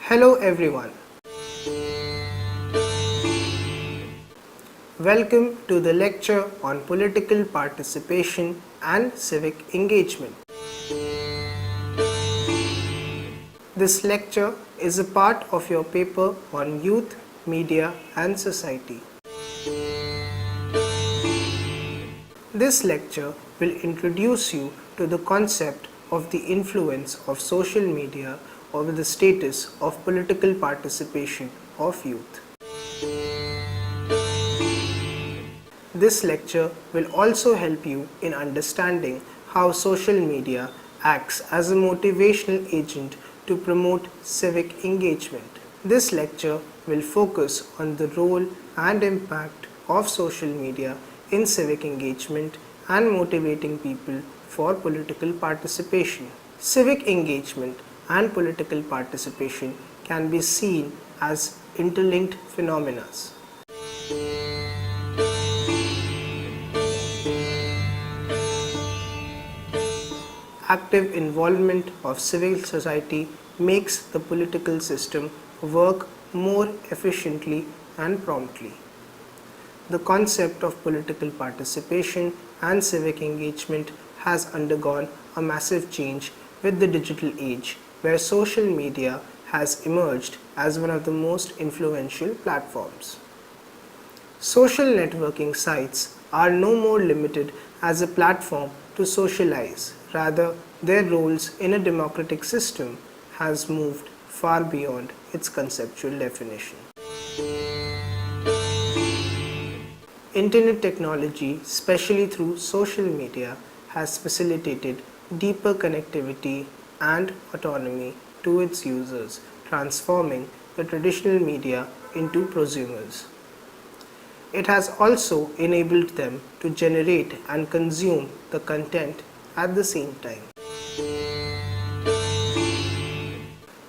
Hello everyone. Welcome to the lecture on political participation and civic engagement. This lecture is a part of your paper on youth, media and society. This lecture will introduce you to the concept of the influence of social media over the status of political participation of youth. This lecture will also help you in understanding how social media acts as a motivational agent to promote civic engagement. This lecture will focus on the role and impact of social media in civic engagement and motivating people for political participation. Civic engagement and political participation can be seen as interlinked phenomena. Active involvement of civil society makes the political system work more efficiently and promptly. The concept of political participation and civic engagement has undergone a massive change with the digital age, where social media has emerged as one of the most influential platforms. Social networking sites are no more limited as a platform to socialize. Rather, their roles in a democratic system has moved far beyond its conceptual definition. Internet technology, especially through social media, has facilitated deeper connectivity and autonomy to its users, transforming the traditional media into prosumers. It has also enabled them to generate and consume the content at the same time.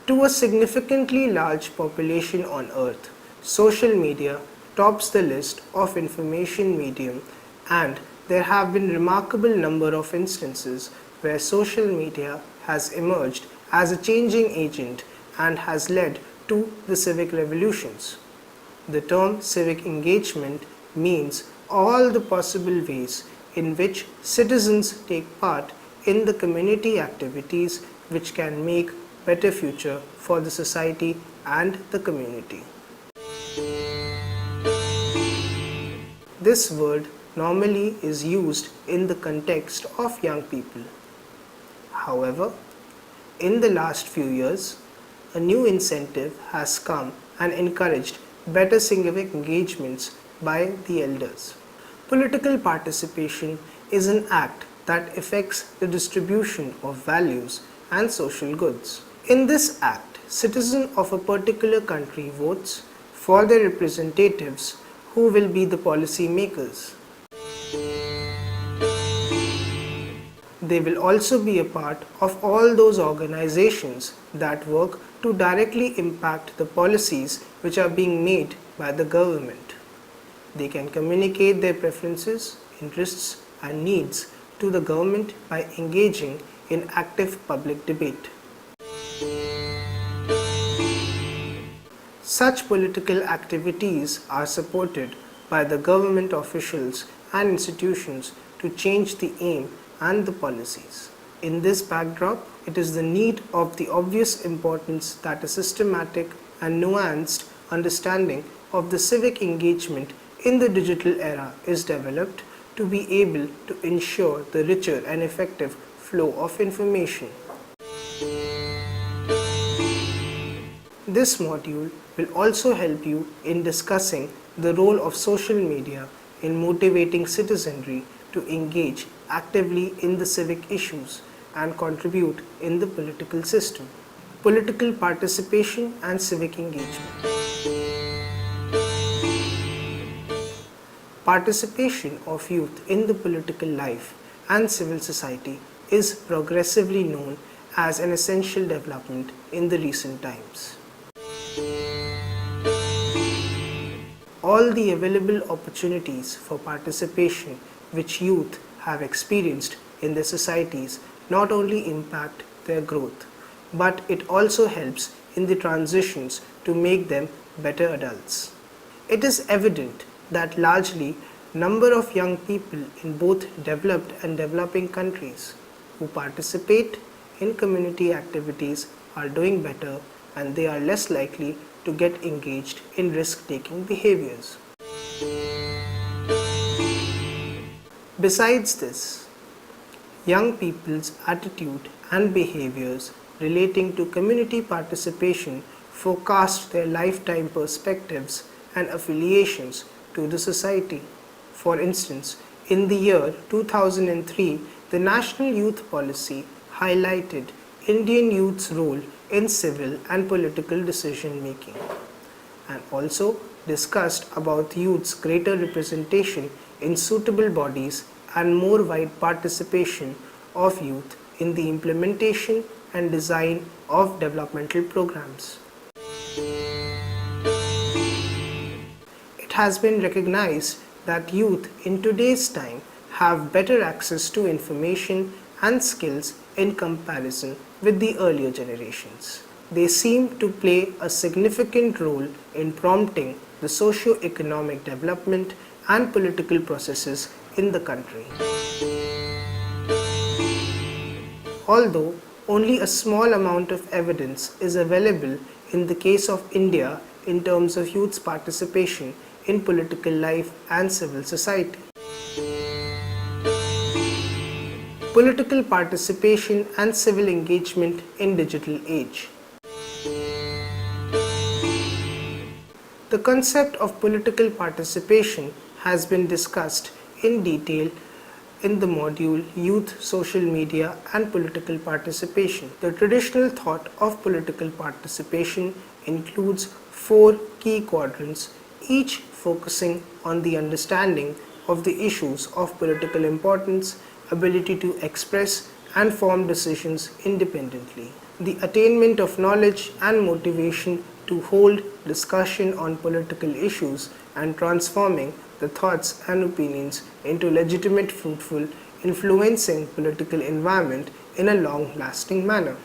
To a significantly large population on Earth, social media tops the list of information medium, and there have been remarkable number of instances where social media has emerged as a changing agent and has led to the civic revolutions. The term civic engagement means all the possible ways in which citizens take part in the community activities which can make better future for the society and the community. This word normally is used in the context of young people. However, in the last few years, a new incentive has come and encouraged better civic engagements by the elders. Political participation is an act that affects the distribution of values and social goods. In this act, citizens of a particular country votes for their representatives who will be the policy makers. They will also be a part of all those organizations that work to directly impact the policies which are being made by the government. They can communicate their preferences, interests, and needs to the government by engaging in active public debate. Such political activities are supported by the government officials and institutions to change the aim and the policies. In this backdrop, it is the need of the obvious importance that a systematic and nuanced understanding of the civic engagement in the digital era is developed to be able to ensure the richer and effective flow of information. This module will also help you in discussing the role of social media in motivating citizenry to engage actively in the civic issues and contribute in the political system. Political participation and civic engagement. Participation of youth in the political life and civil society is progressively known as an essential development in the recent times. All the available opportunities for participation which youth have experienced in their societies not only impact their growth, but it also helps in the transitions to make them better adults. It is evident that largely number of young people in both developed and developing countries who participate in community activities are doing better, and they are less likely to get engaged in risk-taking behaviors. Besides this, young people's attitude and behaviors relating to community participation forecast their lifetime perspectives and affiliations to the society. For instance, in the year 2003, the National Youth Policy highlighted Indian youth's role in civil and political decision making, and also discussed about youth's greater representation in suitable bodies and more wide participation of youth in the implementation and design of developmental programs. It has been recognized that youth in today's time have better access to information and skills in comparison with the earlier generations. They seem to play a significant role in prompting the socio-economic development and political processes in the country. Although only a small amount of evidence is available in the case of India in terms of youth's participation in political life and civil society. Political participation and civil engagement in digital age. The concept of political participation has been discussed in detail in the module Youth, Social Media and Political Participation. The traditional thought of political participation includes 4 key quadrants, each focusing on the understanding of the issues of political importance, ability to express and form decisions independently, the attainment of knowledge and motivation to hold discussion on political issues, and transforming the thoughts and opinions into legitimate, fruitful, influencing political environment in a long-lasting manner.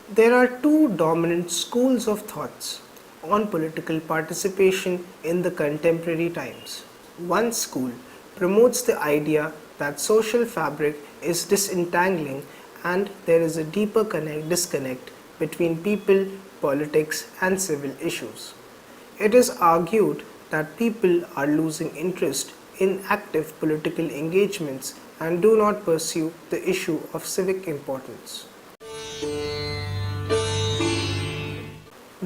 There are 2 dominant schools of thoughts on political participation in the contemporary times. One school promotes the idea that social fabric is disentangling and there is a deeper disconnect between people, politics and civil issues. It is argued that people are losing interest in active political engagements and do not pursue the issue of civic importance.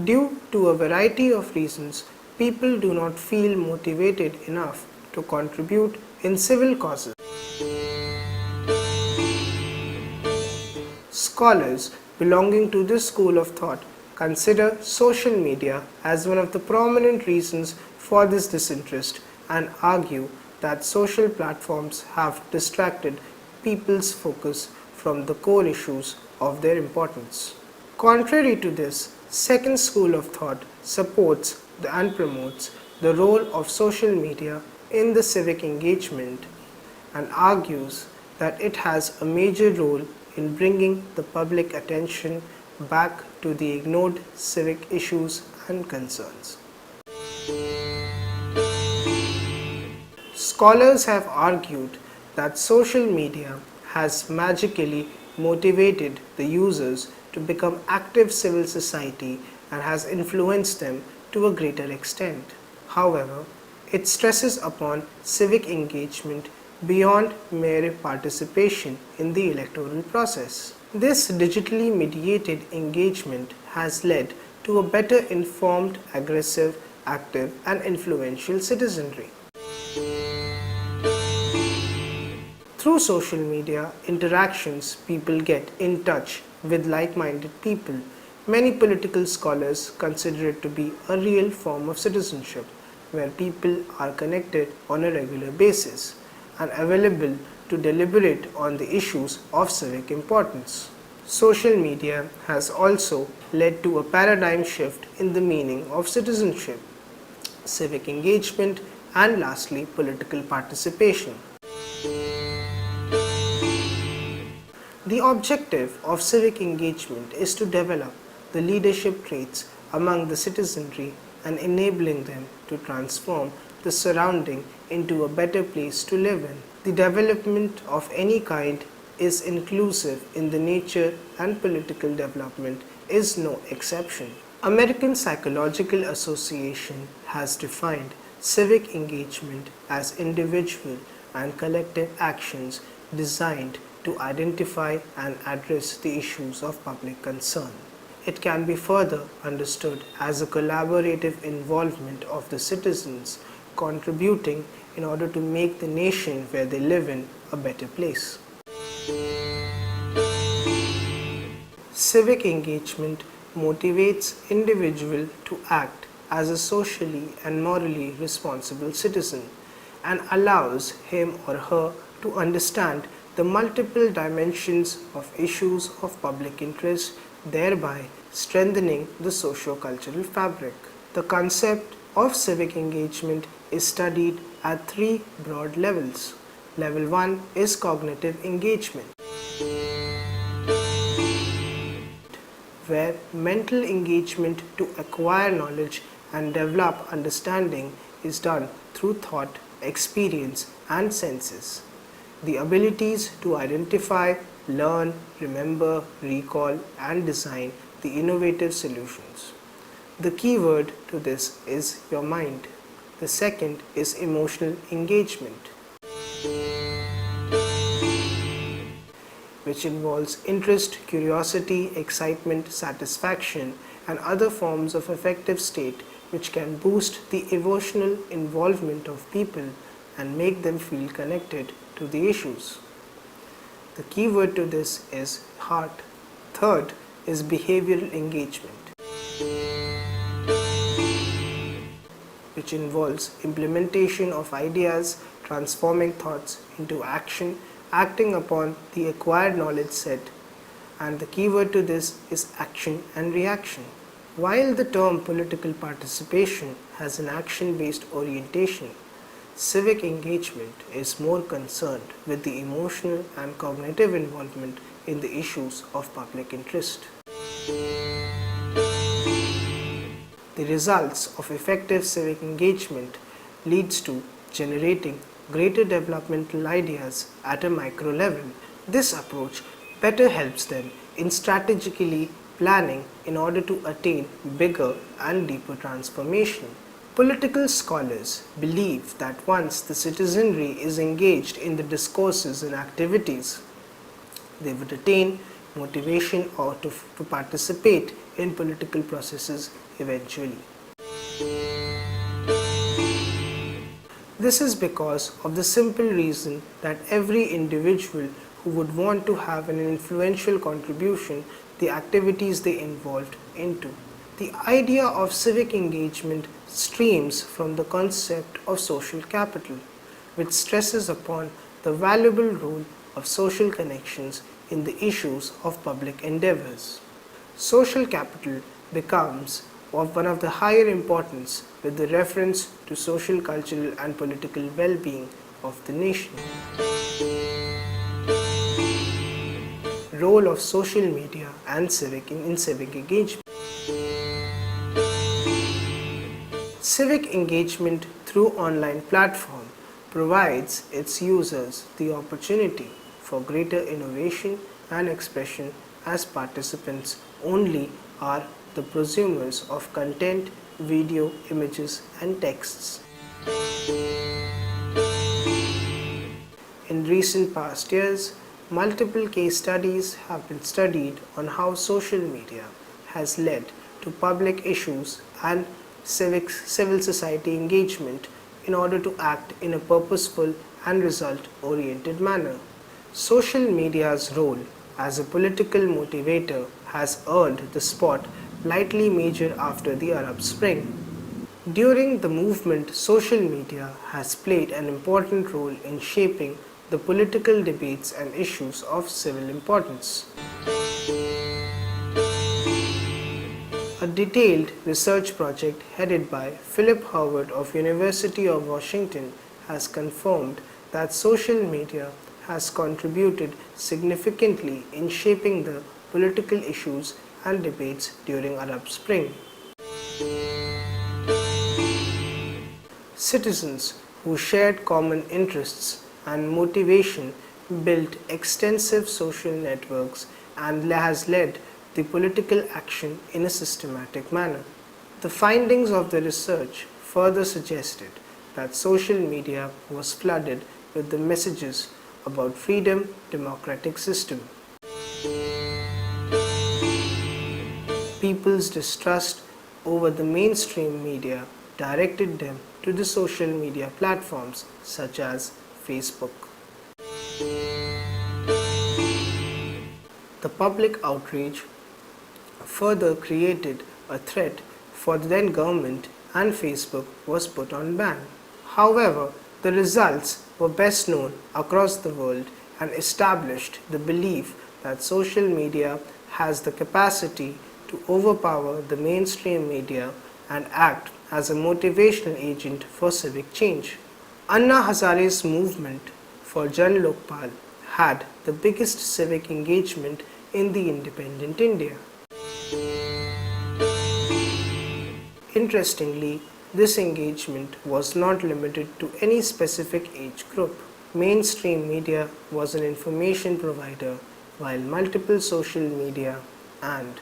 Due to a variety of reasons, people do not feel motivated enough to contribute in civil causes. Scholars belonging to this school of thought consider social media as one of the prominent reasons for this disinterest and argue that social platforms have distracted people's focus from the core issues of their importance. Contrary to this, second school of thought supports and promotes the role of social media in the civic engagement and argues that it has a major role in bringing the public attention back to the ignored civic issues and concerns. Scholars have argued that social media has magically motivated the users to become active civil society and has influenced them to a greater extent. However, it stresses upon civic engagement beyond mere participation in the electoral process. This digitally mediated engagement has led to a better informed, aggressive, active and influential citizenry. Through social media interactions, people get in touch with like-minded people. Many political scholars consider it to be a real form of citizenship, where people are connected on a regular basis and available to deliberate on the issues of civic importance. Social media has also led to a paradigm shift in the meaning of citizenship, civic engagement, and lastly, political participation. The objective of civic engagement is to develop the leadership traits among the citizenry and enabling them to transform the surrounding into a better place to live in. The development of any kind is inclusive in the nature, and political development is no exception. American Psychological Association has defined civic engagement as individual and collective actions designed to identify and address the issues of public concern. It can be further understood as a collaborative involvement of the citizens contributing in order to make the nation where they live in a better place. Civic engagement motivates individual to act as a socially and morally responsible citizen and allows him or her to understand the multiple dimensions of issues of public interest, thereby strengthening the socio-cultural fabric. The concept of civic engagement is studied at three broad levels. Level 1 is cognitive engagement, where mental engagement to acquire knowledge and develop understanding is done through thought, experience, and senses. The abilities to identify, learn, remember, recall, and design the innovative solutions. The key word to this is your mind. The second is emotional engagement, which involves interest, curiosity, excitement, satisfaction, and other forms of affective state which can boost the emotional involvement of people and make them feel connected to the issues. The key word to this is heart. Third is behavioral engagement, which involves implementation of ideas, transforming thoughts into action, acting upon the acquired knowledge set, and the key word to this is action and reaction. While the term political participation has an action-based orientation, civic engagement is more concerned with the emotional and cognitive involvement in the issues of public interest. The results of effective civic engagement leads to generating greater developmental ideas at a micro level. This approach better helps them in strategically planning in order to attain bigger and deeper transformation. Political scholars believe that once the citizenry is engaged in the discourses and activities, they would attain motivation or to participate in political processes eventually. This is because of the simple reason that every individual who would want to have an influential contribution the activities they involved into. The idea of civic engagement streams from the concept of social capital, which stresses upon the valuable role of social connections in the issues of public endeavors. Social capital becomes of one of the higher importance with the reference to social, cultural, and political well-being of the nation. Role of social media and civic engagement. Civic engagement through online platform provides its users the opportunity for greater innovation and expression, as participants only are the prosumers of content, video, images, and texts. In recent past years, multiple case studies have been studied on how social media has led to public issues and civil society engagement in order to act in a purposeful and result-oriented manner. Social media's role as a political motivator has earned the spot lightly major after the Arab Spring. During the movement, social media has played an important role in shaping the political debates and issues of civil importance. A detailed research project headed by Philip Howard of University of Washington has confirmed that social media has contributed significantly in shaping the political issues and debates during Arab Spring. Citizens who shared common interests and motivation built extensive social networks and has led the political action in a systematic manner. The findings of the research further suggested that social media was flooded with the messages about freedom, democratic system. People's distrust over the mainstream media directed them to the social media platforms such as Facebook. The public outrage further created a threat for the then government and Facebook was put on ban. However, the results were best known across the world and established the belief that social media has the capacity to overpower the mainstream media and act as a motivational agent for civic change. Anna Hazare's movement for Jan Lokpal had the biggest civic engagement in the independent India. Interestingly, this engagement was not limited to any specific age group. Mainstream media was an information provider, while multiple social media and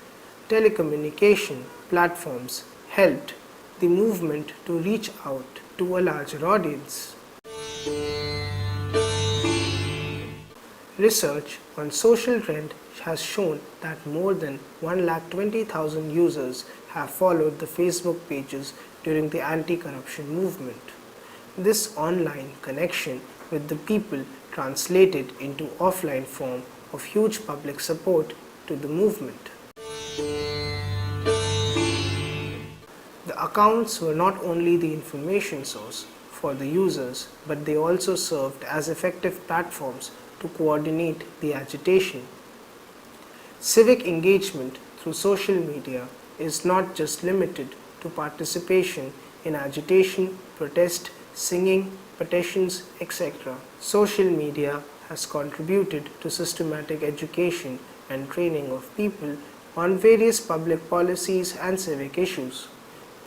telecommunication platforms helped the movement to reach out to a larger audience. Research on social trend has shown that more than 120,000 users have followed the Facebook pages during the anti-corruption movement. This online connection with the people translated into offline form of huge public support to the movement. The accounts were not only the information source for the users, but they also served as effective platforms to coordinate the agitation. Civic engagement through social media is not just limited to participation in agitation, protest, singing, petitions, etc. Social media has contributed to systematic education and training of people on various public policies and civic issues.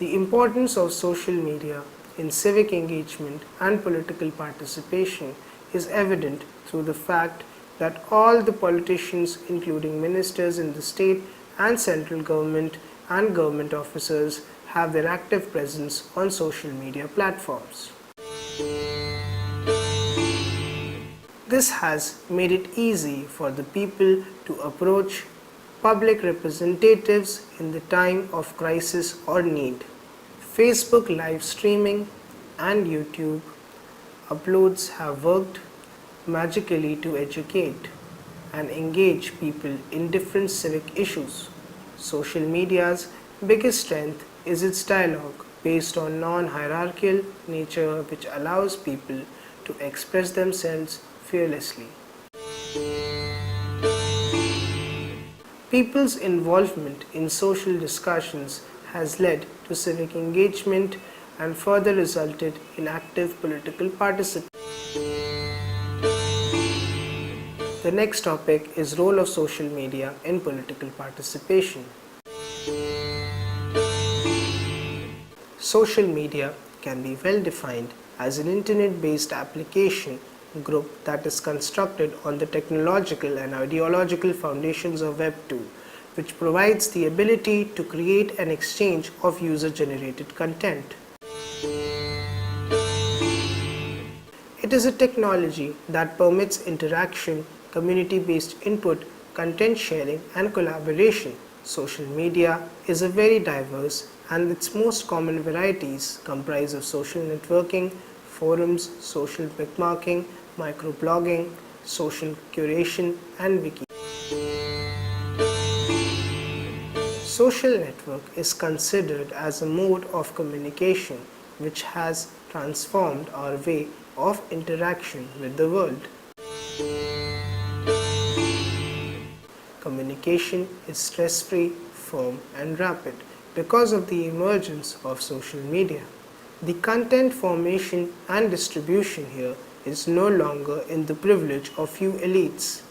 The importance of social media in civic engagement and political participation is evident through the fact that all the politicians, including ministers in the state and central government and government officers, have their active presence on social media platforms. This has made it easy for the people to approach public representatives in the time of crisis or need. Facebook live streaming and YouTube uploads have worked magically to educate and engage people in different civic issues. Social media's biggest strength is its dialogue based on non-hierarchical nature, which allows people to express themselves fearlessly. People's involvement in social discussions has led to civic engagement and further resulted in active political participation. The next topic is role of social media in political participation. Social media can be well defined as an internet-based application group that is constructed on the technological and ideological foundations of Web 2, which provides the ability to create and exchange of user-generated content. It is a technology that permits interaction, community-based input, content sharing, and collaboration. Social media is a very diverse, and its most common varieties comprise of social networking, forums, social bookmarking, microblogging, social curation, and wiki. Social network is considered as a mode of communication which has transformed our way of interaction with the world. Communication is stress-free, firm, and rapid because of the emergence of social media. The content formation and distribution here is no longer in the privilege of few elites.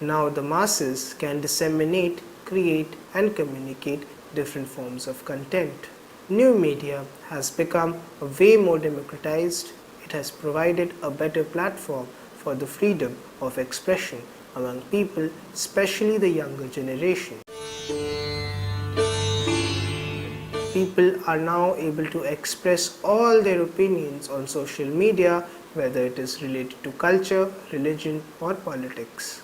Now the masses can disseminate, create and communicate different forms of content. New media has become way more democratized. It has provided a better platform for the freedom of expression among people, especially the younger generation. People are now able to express all their opinions on social media, whether it is related to culture, religion or politics.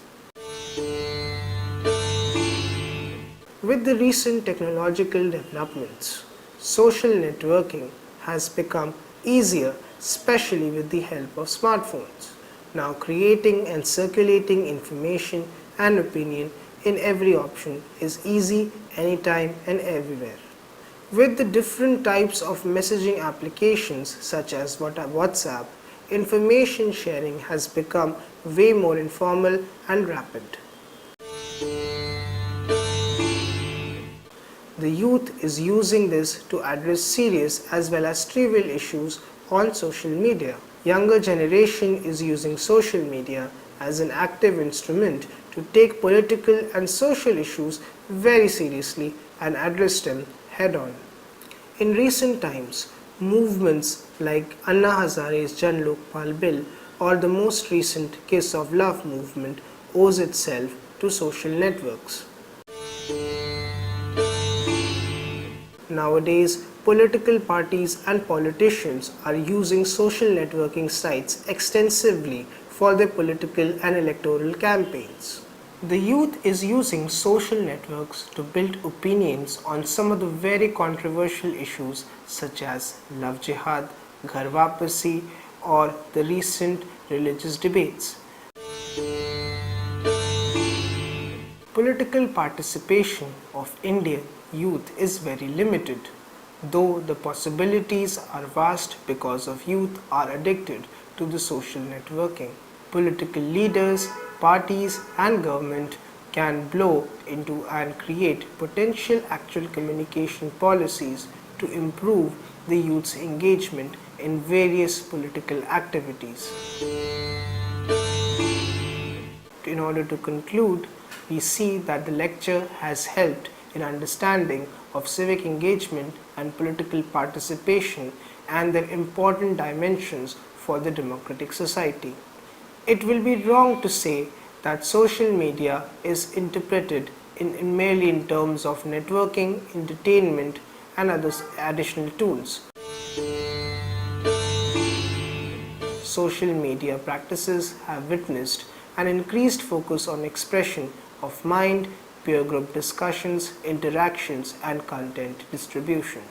With the recent technological developments, social networking has become easier, especially with the help of smartphones. Now creating and circulating information and opinion in every option is easy anytime and everywhere. With the different types of messaging applications such as WhatsApp, information sharing has become way more informal and rapid. The youth is using this to address serious as well as trivial issues on social media. Younger generation is using social media as an active instrument to take political and social issues very seriously and address them head-on. In recent times, movements like Anna Hazare's Jan Lokpal Bill or the most recent Kiss of Love movement owes itself to social networks. Nowadays, political parties and politicians are using social networking sites extensively for their political and electoral campaigns. The youth is using social networks to build opinions on some of the very controversial issues such as love jihad, ghar wapasi or the recent religious debates. Political participation of Indian youth is very limited, though the possibilities are vast because of youth are addicted to the social networking. Political leaders, parties and government can blow into and create potential actual communication policies to improve the youth's engagement in various political activities. In order to conclude, we see that the lecture has helped in understanding of civic engagement and political participation and their important dimensions for the democratic society. It will be wrong to say that social media is interpreted merely in terms of networking, entertainment and other additional tools. Social media practices have witnessed an increased focus on expression of mind, peer group discussions, interactions and content distribution.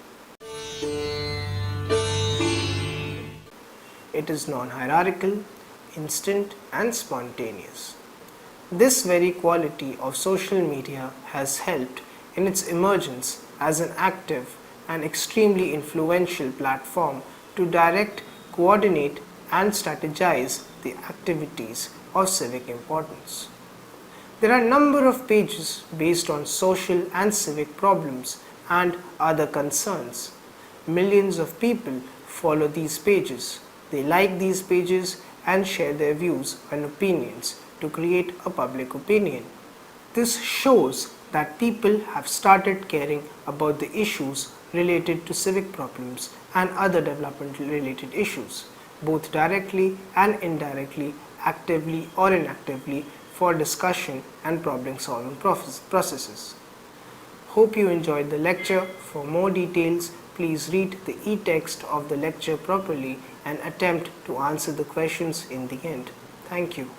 It is non-hierarchical, instant and spontaneous. This very quality of social media has helped in its emergence as an active and extremely influential platform to direct, coordinate and strategize the activities of civic importance. There are a number of pages based on social and civic problems and other concerns. Millions of people follow these pages. They like these pages and share their views and opinions to create a public opinion. This shows that people have started caring about the issues related to civic problems and other development related issues, both directly and indirectly, actively or inactively, for discussion and problem solving processes. Hope you enjoyed the lecture. For more details, please read the e-text of the lecture properly and attempt to answer the questions in the end. Thank you.